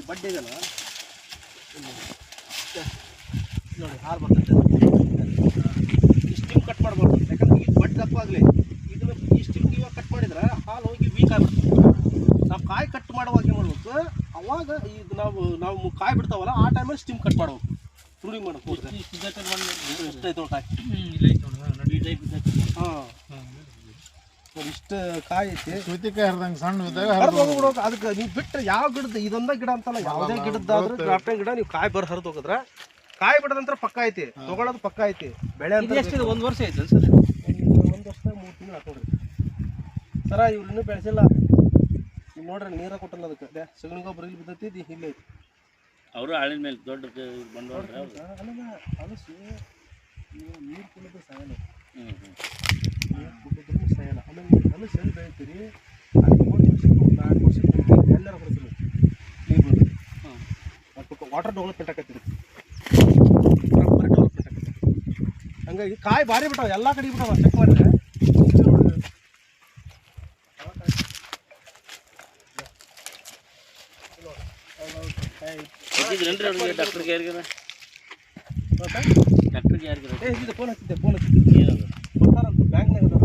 ಬಡ್ಡಿ ಇದೆಯಲ್ಲ ನೋಡಿ ಹಾಲು ಬರ್ತೈತೆ. ಈ ಸ್ಟಿಮ್ ಕಟ್ ಮಾಡ್ಬಾರ್ದು, ಯಾಕಂದ್ರೆ ಇದು ಬಡ್ಡಿ ದಪ್ಪ ಆಗಲಿ. ಇದನ್ನು ಈ ಸ್ಟಿಮ್ ಇವಾಗ ಕಟ್ ಮಾಡಿದ್ರೆ ಹಾಲು ಹೋಗಿ ವೀಕ್ ಆಗ್ಬಿಡ್ತದೆ. ನಾವು ಕಾಯಿ ಕಟ್ ಮಾಡುವಾಗ ಏನು ಮಾಡ್ಬೇಕು, ಅವಾಗ ಇದು ನಾವು ಕಾಯಿ ಬಿಡ್ತಾವಲ್ಲ ಆ ಟೈಮಲ್ಲಿ ಸ್ಟಿಮ್ ಕಟ್ ಮಾಡ್ಬೇಕು, ಪ್ರೂನಿಂಗ್ ಮಾಡ್ಬೇಕು. ಇಷ್ಟು ಕಾಯಿ ಐತಿ, ಶ್ರುತಿಕಾಯಿ ಹರಿದಂಗೆ ಸಣ್ಣ ಇದ್ದಾಗ ಹರಿದೋಗ್ಬಿಡೋಕೆ. ಅದಕ್ಕೆ ನೀವು ಬಿಟ್ಟರೆ ಯಾವ ಗಿಡದ ಇದೊಂದ ಗಿಡ ಅಂತಲ್ಲ, ಯಾವುದೇ ಗಿಡದ್ದಾದ್ರೂ ಗ್ರಾಫ್ಟಿಂಗ್ ಗಿಡ ನೀವು ಕಾಯಿ ಹರಿದು ಹೋಗಿದ್ರೆ ಕಾಯಿ ಬಿಡೋದಂತ್ರ ಪಕ್ಕ ಐತಿ, ತೊಗೊಳೋದು ಪಕ್ಕ ಐತಿ. ಬೆಳೆ ಅಂತ ಎಷ್ಟು 1 ವರ್ಷ ಆಯ್ತು ಸರ್? 1 ವರ್ಷ 3 ತಿಂಗಳು ಹಾಕೋರಿ ಸರ. ಇವ್ರು ಇನ್ನೂ ಬೆಳೆಸಿಲ್ಲ. ನೀವು ನೋಡ್ರಿ ನೀರ ಕೊಟ್ಟಲ್ಲ ಅದಕ್ಕೆ, ಸಗಣಿ ಗೊಬ್ಬರ ಇಲ್ಲಿ ಬಿದ್ದೈತಿ, ಇಲ್ಲಿ ಐತಿ. ಅವರು ಆಳಿನ ಮೇಲೆ ದೊಡ್ಡ ಬಂಡವಾಳ ಅಲಸು ನೀರು ಕುಡಿದ್ರೆ ಸಾಯಲ್ಲ, ಹ್ಞೂ ನೀರು ಕುಡಿದ್ರೂ ಸಾಯಲ್ಲ. ಆಮೇಲೆ ಅಲಸು ಎಲ್ಲಿ ಬೆಳಿತೀರಿ, ಅದು 3 ವರ್ಷಕ್ಕೆ 4 ವರ್ಷಕ್ಕೆ ಎಲ್ಲರ ಹೊರಸಿಲ್ಲ ನೀರು ವಾಟರ್ ಡೆವಲಪ್ಮೆಂಟ್ ಆಕತ್ತಿರಿ, ಬರೀ ಡೆವಲಪ್ಮೆಂಟ್ ಆಕತ್ತಿ. ಹಂಗಾಗಿ ಕಾಯಿ ಭಾರಿ ಬಿಟ್ಟಾವ, ಎಲ್ಲ ಕಡೆ ಬಿಟ್ಟಾವ. ಚೆಕ್ ಮಾಡಿದ್ರೆ ಡಾಕ್ಟರ್ಗೆ ಯಾರಿಗಾರ ಫೋನ್ ಹಚ್ಚಿದ್ದೆ ಬರ್ತಾರಂತ ಬ್ಯಾಂಕ್ನಾಗ